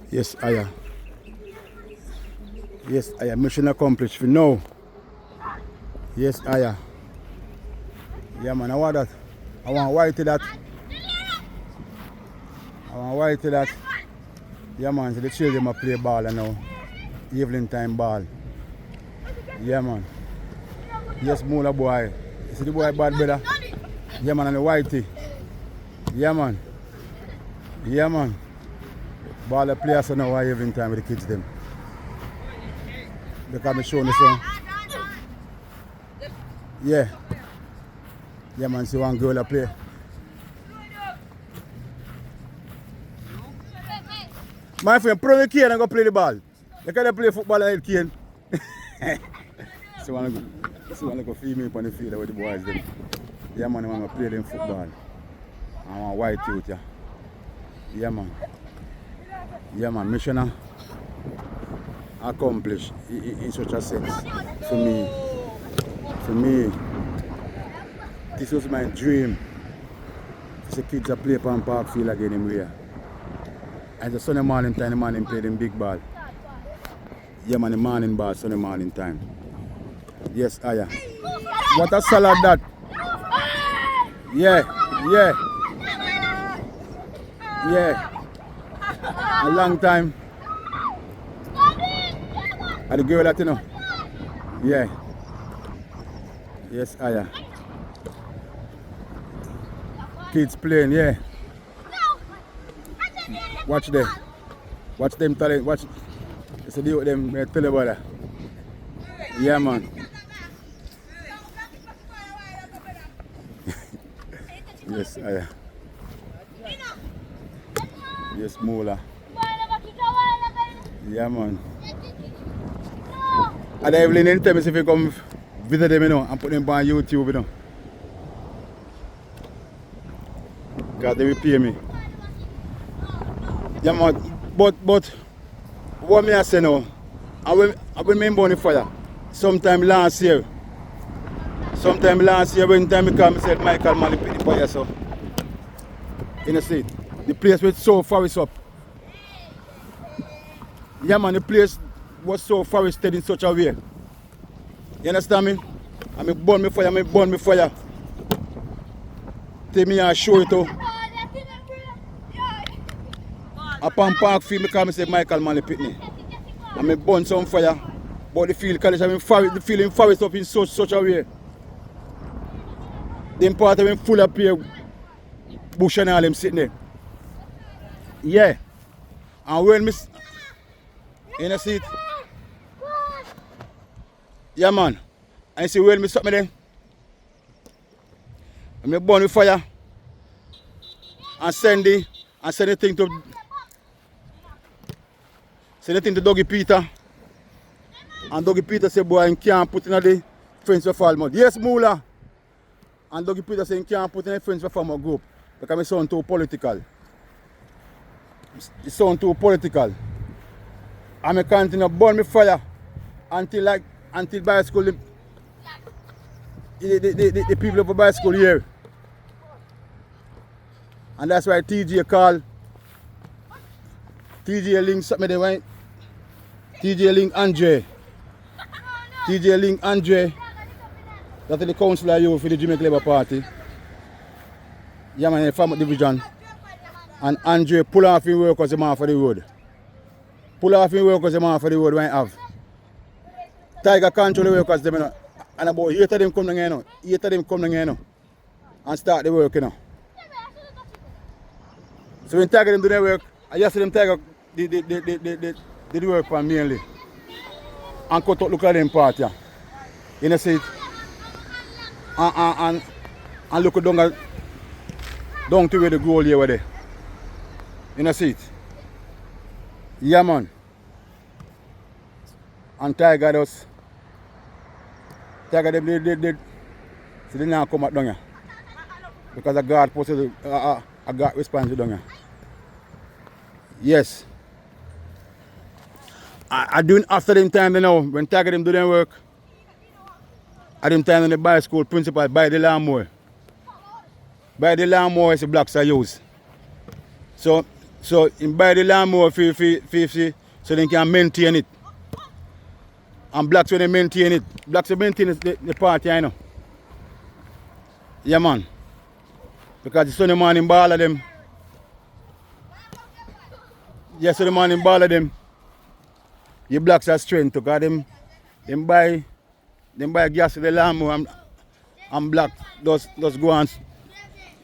Yes, I. Yes, I. Mission accomplished for now. Yes, I. Yeah, man, I want that. I want white to that. I want white to that. Yeah, man, so the children play ball now. Evening time ball. Yeah, man. Yes, Moolah boy. You see the boy bad brother? Yeah, man, and the whitey. Yeah, man. Yeah, man. Ball of players now why evening time with the kids them. Because I'm showing the song. Yeah. Yeah, man, see one girl to play. My friend, put on the cane and go play the ball. You can't play football and cane. So one go feed me up on the field with the boys them. Yeah, man, I want to play them football. I want white youth, yeah. Yeah, man. Yeah, man, mission accomplished in such a sense. For me, this was my dream. The kids play upon park field again in here. And the Sunday morning time, the morning play them big ball. Yeah, man, the morning ball, Sunday morning time. Yes, I am. What a salad that. Yeah. A long time. And the girl that you know. Yeah. Yes, I am. Kids playing, yeah. Watch them. Watch them talent. Watch. It's a deal with them. Tell you about that. Yeah, man. Yes, I am. Yes, Moolah. Yeah, man. And Evelyn, anytime if you come visit them, you know, and put them on YouTube, you know. Because they will pay me. Yeah, man. But what me I say now, I remember on the fire. Sometime last year when time I come, I said Michael man pick the fire so. In the street. The place was so forested up. Yeah, man, the place was so forested in such a way. You understand me? I mean burn me fire. Take me and show it to. Upon park field, I come and say Michael man pick me. I mean burn some fire. But the field college, I mean the feeling forest up in such a way. Them part of them full of here, bush and all them sitting there. Yeah. And when me in a seat. Yeah, man. And see when me stop me there. And me burn with fire. And send the thing to Dougie Peter. And Dougie Peter say boy, he can't put in the Friends for Fall mud. Yes, Moolah. And Dougie Peter say he can't put in the Friends for Fall mud group. Because I sound too political. It sound too political. And I continue to burn me fire until bicycle the people of the bicycle here. And that's why TJ call TJ Link something they went. TJ Link Andre. That's the councillor you for the Jamaican Labour Party. Yeah, man, in the farmer division. And Andre pull off his work because the man for the road. Pull off his work because the man for the road when have. Tiger control the workers them, you know. And about 8 of them come down here, you know. 8 of them come down here, you know. And start the work, you know. So when Tiger them do their work, I just see them Tiger they do work for mainly. And cut out look at them part, yeah. You know, see it? And look down to where the goal here were there. You know, see it? Yeah, man. And Tiger does. Tiger them did. So they now come out down here. Because a guard posted a guard response down here. Yes. I doing after them time you know, when Tiger them do their work. At them time in the bicycle principal buy the lawnmower. Buy the lawnmower is the blocks I use. So So him buy the lawnmower for so they can maintain it. And blacks when they maintain it. Blacks will maintain the party, I know. Yeah man. Because the Sunday morning ball of them. Yes, Sunday morning ball of them. The blacks have strength to because them buy gas for the lawnmower and black just go and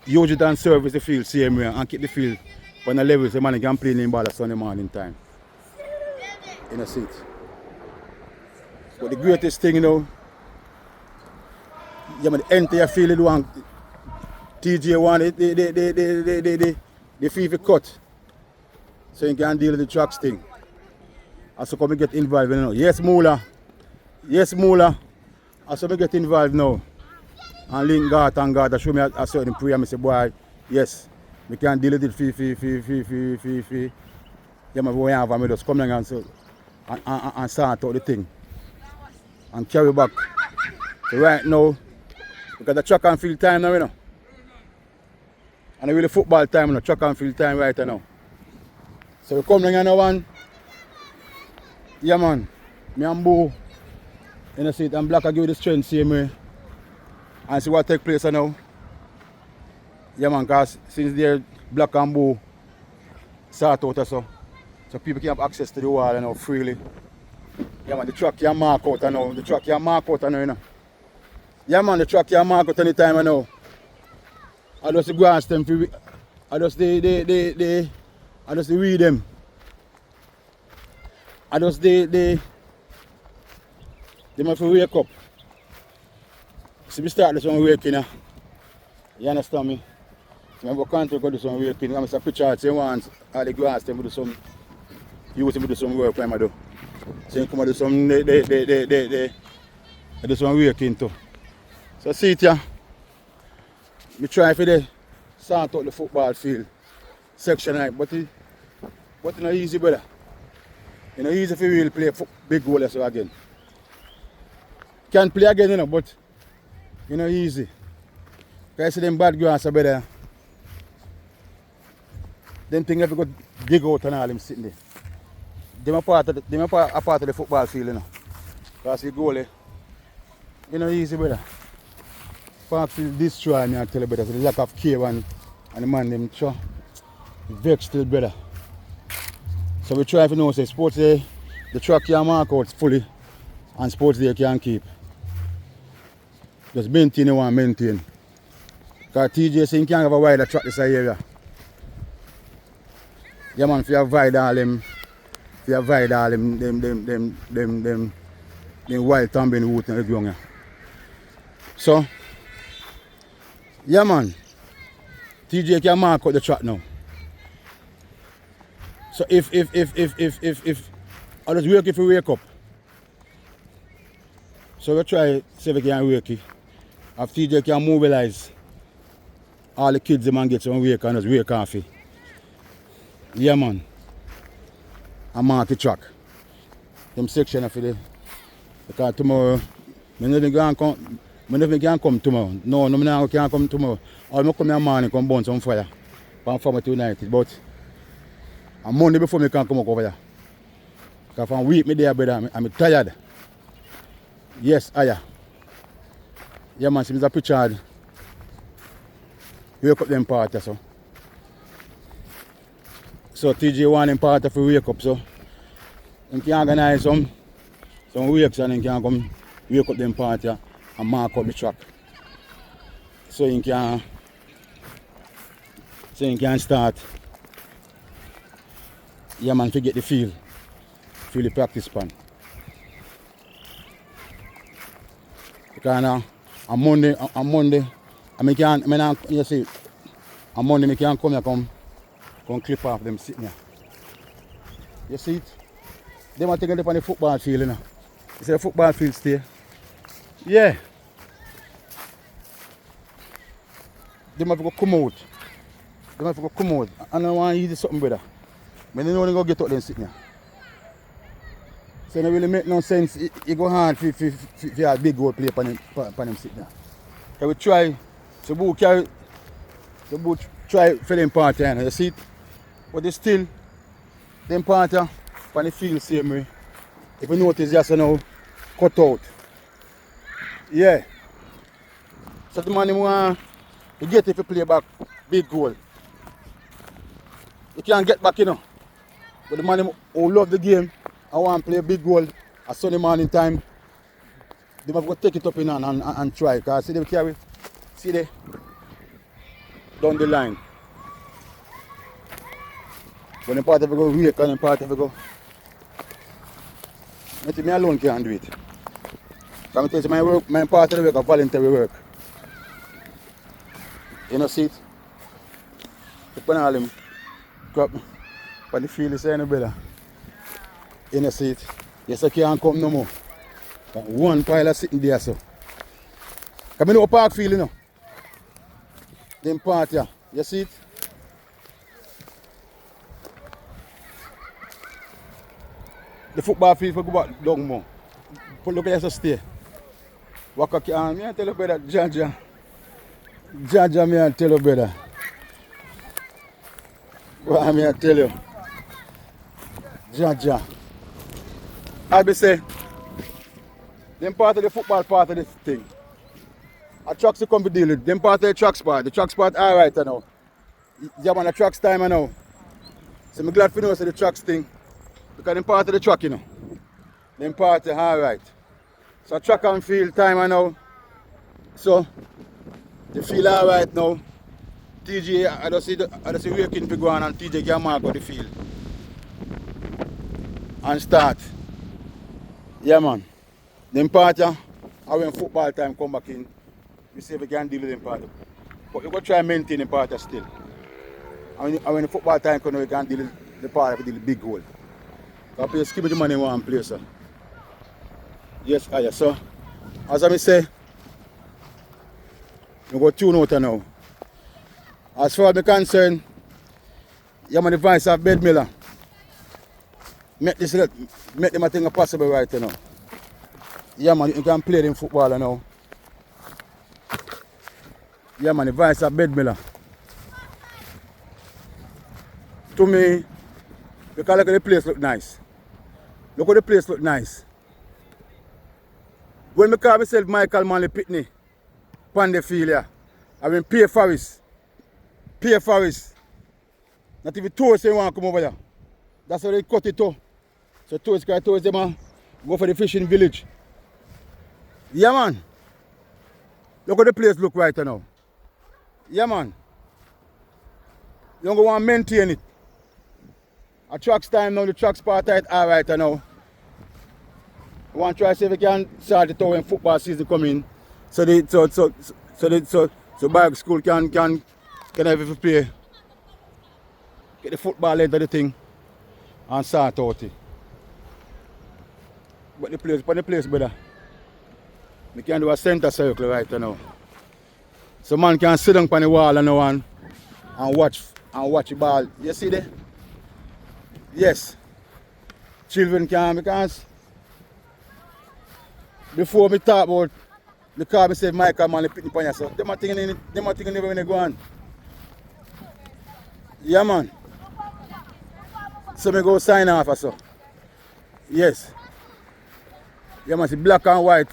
use it and service the field same way and keep the field on the level so the man can play in ball at Sunday morning time. In a seat. But the greatest thing, you know, yeah, man, the entire field they want TJ want the FIFA cut. So you can deal with the tracks thing. And so come and get involved, you know. Yes, Moolah. Yes, Moolah. And so I get involved now. And link God and God show me a certain prayer. I say, boy, yes, we can deal with it fee. Yeah, my boy, I just come down and start out the thing. And carry back. So right now, because the track and field time now, you know. And really football time, you know, track and field time right now. So we come down and one. Yeah man, me and Bo, you know, see it, and Black I give you the strength same way. And see what take place now. Yeah man, because since they're Black and Bo start out so people can have access to the wall, you know, freely. Yeah man, the track can mark out now. The track can mark out now, you know. Yeah man, the track can mark out anytime I know. I just go ask them for I just read them. I just they have to wake up. So we start this one waking up. You understand me? So I go contact with this one waking. I'm a picture at once. I go ask them to do some use them to do some work when I do. So you come and do some they do some waking too. So see it here. We try for the sort out the football field section right, but it's not easy, brother. You know, easy for really play big goal so again. Can play again, you know, but you know, easy. Because I see them bad grass are better. Them things have to go dig out and all them sitting there. Them are part of the football field, you know. Because the goal, you know, easy, brother. Park field destroy me, I tell you, brother. So the lack of care and the man them try vex still, brother. So we try to know, say sports day, the track can mark out fully and sports day can keep. Just maintain you want to maintain. Because TJ saying can't have a wider track this area. Yeah man, if you avoid all them wild tumbling root in the ground. So yeah man, TJ can mark out the track now. So if I just work if we wake up. So we try see if we can work it. If TJ can mobilize all the kids and get some wake and just wake off it. Yeah man. I mark the track. Them section of it. Because tomorrow I never can come tomorrow. No, I can't come tomorrow. I'll come in the morning come burn some fire. From Farmer to United. But on Monday before me can come up over here. Because from week me there, brother, I'm tired. Yes, I am. Yeah man, see Mr. Pritchard. Wake up them party so. So TJ want them party for wake up so. They can organize some wakes and they can come wake up them party and mark up the track. So you can start. Yeah man, to get the feel the practice pan. Because now on Monday, you see, on Monday I can come here come clip off them sitting here. You see it? They want to take it up on the football field, you know. You see the football field stay? Yeah. They have to come out. And I want to eat something, brother. But they don't want to go get out them sitting here. So it don't really make no sense. It go hard for a big goal play upon them sitting there. So we try, try for them party, you know. You see it? But they still, them part on the field same way. If you notice just now, cut out. Yeah. So the man who want to get if you play back, big goal. You can't get back, you know. But the man who love the game and want to play a big goal at Sunday morning time, they have to take it up in and try. Because see them carry, see they down the line. When the part of it go weak and the part of it go. Me alone can't do it. Because I tell you my work, my part of the work is voluntary work. You know, see it? Put on all them crap. But the field is any better. You know, see it? Yes, I can't come no more. But one pile is sitting there, so. Come in the park field, you know. Them part here. You see it? The football field for go back down more. But look at us stay. Walk up here. Me I tell you brother, Jaja. Jaja, me I tell you brother. What me I tell you? Jaja. I be say, them part of the football part of this thing. A trucks to come to deal with. Them part of the trucks part. The trucks part alright now. Yeah man, the trucks time now. So I'm glad for know so the trucks thing. Because them part of the truck, you know. Them part alright. So track and field time now. So the field alright now. TJ, I just see working to go on and TJ can mark out the field. And start. Yeah man. Them part when football time come back in, we see if we can deal with them part. But we go try and maintain the part still. And when the football time comes, we can deal with the part of the big goal. Because keep the money in one place. Sir. Yes, so as I say, we go tune out now. As far as I'm concerned, I'm the vice of Bed Miller. Make them a thing possible right now. Yeah man, you can play them football now. Yeah man, the vice of Bed Miller. To me, because look at the place look nice. Look at the place look nice. When I call myself Michael Manley Pitney, on the field here, I mean Pierre Forest. Pierre Forest. Not even tourists they want to come over here. That's how they cut it to. So tourists them go for the fishing village. Yeah man. Look at the place look right now. Yeah man. You don't want to maintain it. A trucks time now, the trucks part right alright now. I want to try to see if we can start it out when football season come in. So Bag School can have to play. Get the football into the thing and start out it. But the place, brother. We can do a center circle right now. So man can sit down on the wall and watch the ball. You see there? Yes. Children can, because before me talk about the car, I said Michael Manley Pitney Panya, so them are thinking never when they go on. Yeah man. So me go sign off or so. Yes. Yeah man, see black and white.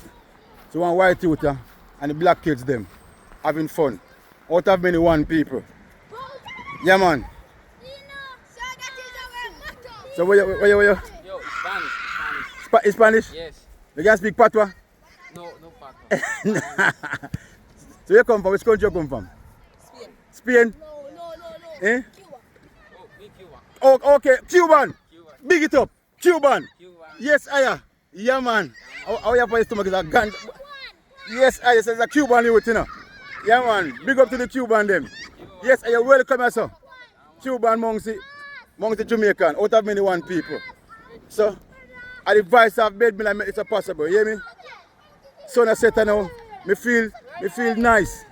So one white youth and the black kids them having fun. Out of many one people. Yeah man. So where you? Yo, Spanish. Spanish? Yes. You can speak Patois? No Patois. So you come from, which country you come from? Spain. Spain? No. Eh? Cuba. Oh, me Cuba. Oh, okay, Cuban. Cuban. Big it up. Cuban. Cuban. Yes, Aya. Yeah, man. How you for your stomach is a gun? Yes, Aya says a Cuban youth, you know. Yeah, man. Big up to the Cuban them. Yes, Aya, welcome, here, sir. Cuban amongst the Jamaican, out of many one people. So, at the vice of Bed Miller make it possible, you hear me? So I said now, me feel nice.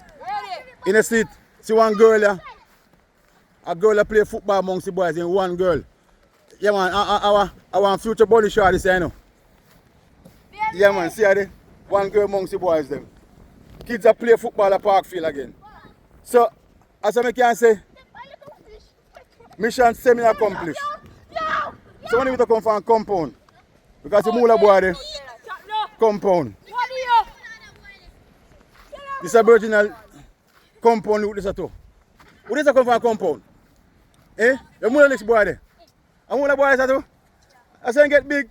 In a seat, see one girl here. A girl that play football amongst the boys in one girl. Yeah man, I want future body shot this you know. Yeah man, see how they one girl amongst the boys them. Kids that play football at Parkfield again. So, as I can say, Mission semi-accomplished. So when we to come from compound. Because the mula boy there, compound. This is Aboriginal compound with this at all. Who does come from compound? Eh? The mula next boy there. And mula boy is at all? I say get big.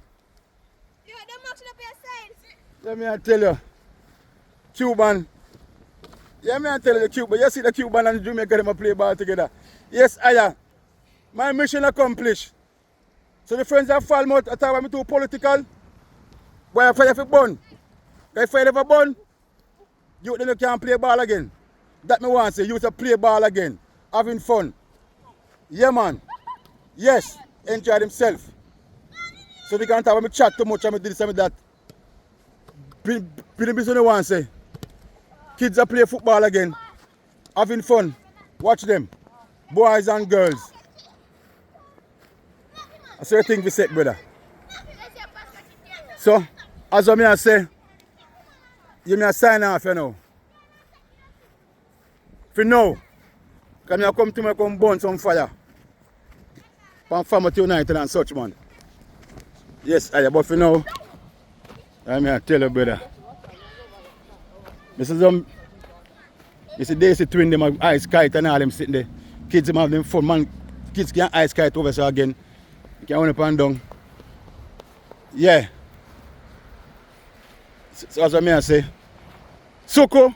Let me tell you. Cuban. Yeah, me tell you the Cuban. You see the Cuban and the Jamaican them play ball together. Yes, I am. My mission accomplished. So the friends of Falmouth, I thought I'm too political. Why I fire for bun? If I for bun, you then you can't play ball again. That me want to say, you to play ball again. Having fun. Yeah man. Yes. Enjoy themselves. So they can't have me chat too much and me this and that. Pretty busy want to say. Kids are play football again. Having fun. Watch them. Boys and girls. That's the thing we said, brother. So, as I say, you may sign off, you know. For now, can you come to me come burn some fire? From Family United and such, man. Yes, but for now, I may tell you, brother. This is Daisy twin, them have ice kite and all them sitting there. Kids them have them fun, man. Kids can ice kite over so again. You can run up and down. Yeah. So as I say, Soko,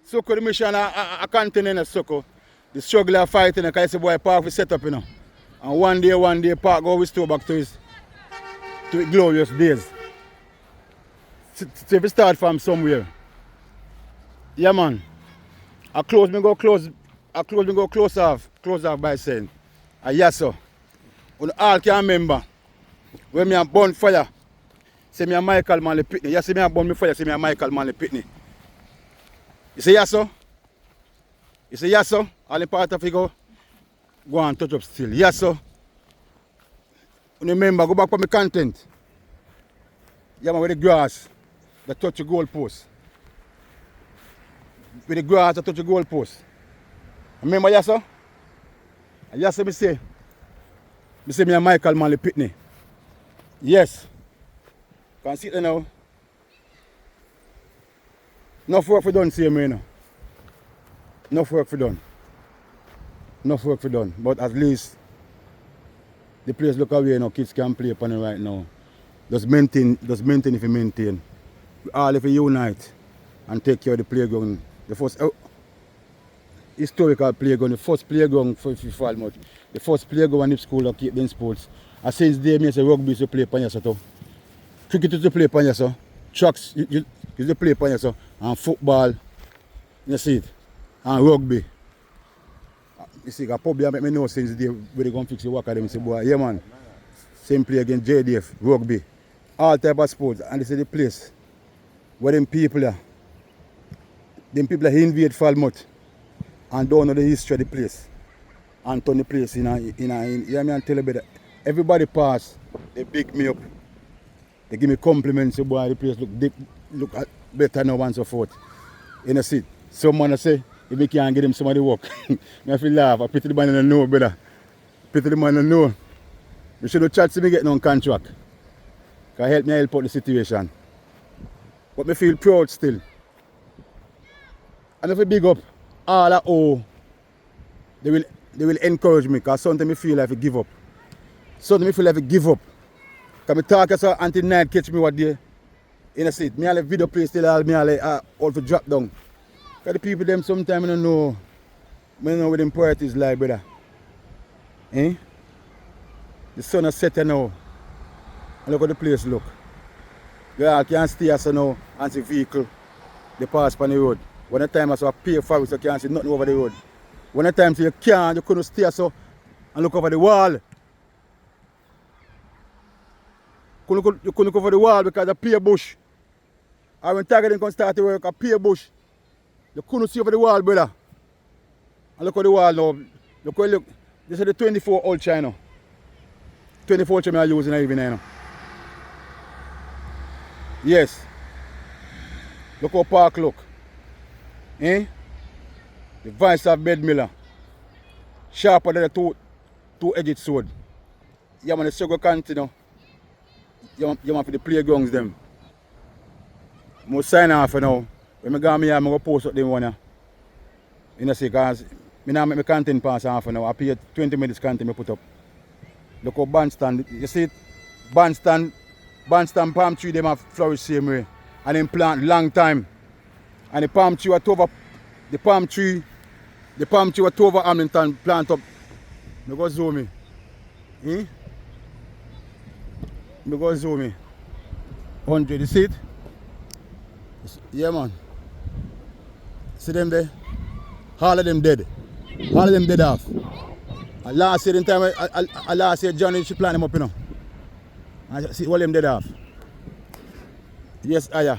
the mission a continent of Soko. The struggle of fighting, because the boy park we set up, you know. And one day park go restore back to his glorious days. So if we start from somewhere. Yeah man. I close off by saying, yes sir. When all can remember, when me a burn fire, say me a Michael Manley Pitney. You see me a burn me fire, say me a Michael Manley Pitney. You say yes sir? You say yes sir? All the part of you go and touch up still. Yes sir? Remember, go back for my content. Yeah man, with the grass, that touch the goal post. With the grass, that touch the goal post. Remember yes sir? Yes sir, me say me a Michael Manley Pitney. Yes. Can see it now. Enough work for done, see me now. Enough work for done. But at least the place look away now, kids can play upon it right now. Just maintain if you maintain. All if you unite and take care of the playground. The first historical playground, the first playground for Falmouth. The first playground in school of keep them sports. And since they say rugby is to play upon yourself. Cricket is to play upon yourself. Tracks is to play upon yourself. And football, you see it. And rugby. You see, I probably make me know since they where they going to fix the work at them. Say, boy, yeah man. Same play against JDF, rugby. All type of sports. And this is the place where them people are. Them people are invade Falmouth and don't know the history of the place. And turn the place in yeah, me and tell you about that. Everybody pass, they pick me up. They give me compliments, say, boy, the place look better now and so forth. You know, see, someone say, if we can't get him some of the work, I feel laugh. I pity the man in the know, brother. Pity the man in the know. You should have chat to me getting on contract. Can help me help out the situation. But me feel proud still. And if I big up all I owe, they will encourage me, because sometimes I feel like I give up. Sometimes I feel like I give up. Because I talk so until night catch me what day. You know, see, me all the video play still all me all to drop down. Because the people them sometimes I don't know what them priorities like, brother. Eh? The sun is set now. And look how the place look. You all can't stay here so now and see vehicle. They pass on the road. When the time I saw pay for it, so you can't see nothing over the road. When the time so you couldn't stay so and look over the wall. You couldn't look over the wall because of pear bush. And when Tiger didn't start to work, a pear bush. You couldn't see over the wall, brother. And look at the wall now. Look. This is the 24 ultra, you know. 24 ultra I'm using even now. Yes. Look how park look. Eh? The vice of Bed Miller. sharper than a two-edged sword. Yeah, man, the struggle continue. You man for the playgrounds them. I'm sign off for now. When I go here, I'm going to post up them one. You know, see, because I don't make my content pass half an hour. I pay 20 minutes content I put up. Look how bandstand, you see it? Bandstand palm tree, them have flourish same way. And then plant long time. And the palm tree what over, the palm tree what over Hamilton plant up. Me go zoom me. Me go zoom me. 100, you see it? Yeah, man. See them there? All of them dead. All of them dead off. And last year, in time, last year, Johnny should plant them up, you know. And see all of them dead off. Yes, Aya.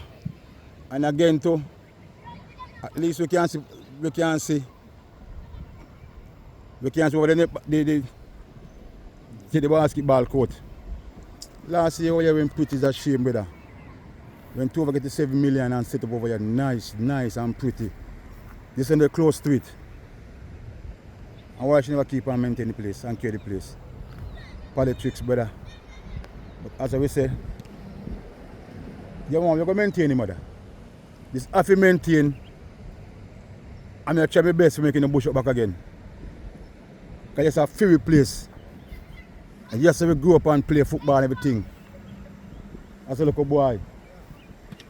And again, too, at least we can see over the basketball court. Last year, we went pretty, is a shame, brother. When two over get to 7 million and set up over here, nice and pretty. This is the close to it. And why should never keep and maintain the place and carry the place? Politics, brother. But as I will say, you want to maintain it, mother. This have to maintain. I'm going to try my best to make the bush up back again. Because it's a favorite place. And yes, we grow up and play football and everything. As a little boy.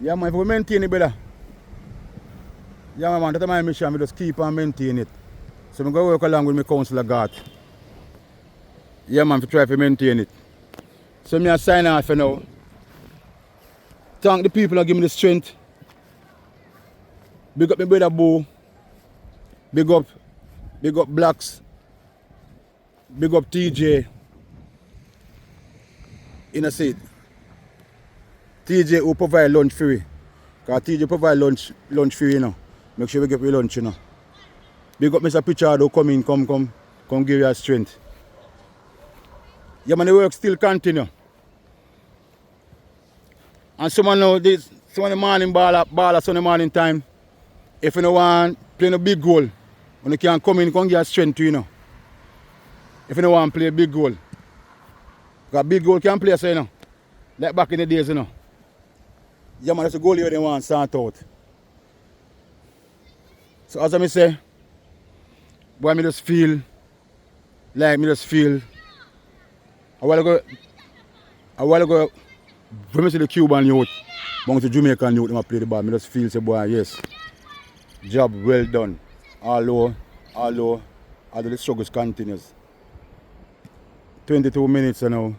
Yeah, man, if we maintain it, brother. Yeah, man, that's my mission. We just keep and maintain it. So I'm going to work along with my councillor God. Yeah, man, to try to maintain it. So I'm sign off for now. Thank the people that give me the strength. Big up my brother Bo. Big up Blacks. Big up TJ. You know, see it. TJ who provide lunch free. Because TJ provide lunch free, you know. Make sure we get your lunch, you know. Big up Mr. Pritchard who come in, come give you strength. Yeah, man, the work still continue. And someone know this, some of the morning ball Sunday morning time. If you don't want play a big goal, when you can come in, come give strength to you know. If you don't want to play a big goal. Because big goal can play so you know. Like back in the days, you know. Yeah, man, that's a goal you don't want to start out. So as I say, boy, I just feel a while ago when I see the Cuban youth, among the Jamaican youth who play the ball, I just feel say boy, yes, job well done. Although the struggles continues. 22 minutes now,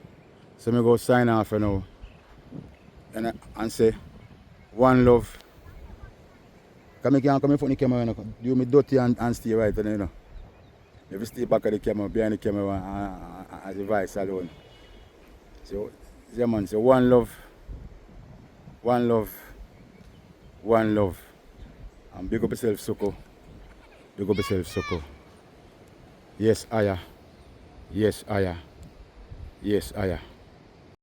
so I go sign off now and say one love. Because I can't come in front of the camera, you know. Do me dirty and stay right, you know. If you stay back of the camera, behind the camera, as a voice alone. So, yeah, man, so one love. And big up yourself, Soko. Big up yourself, Soko. Yes, Aya. Yes, Aya. Yes, Aya.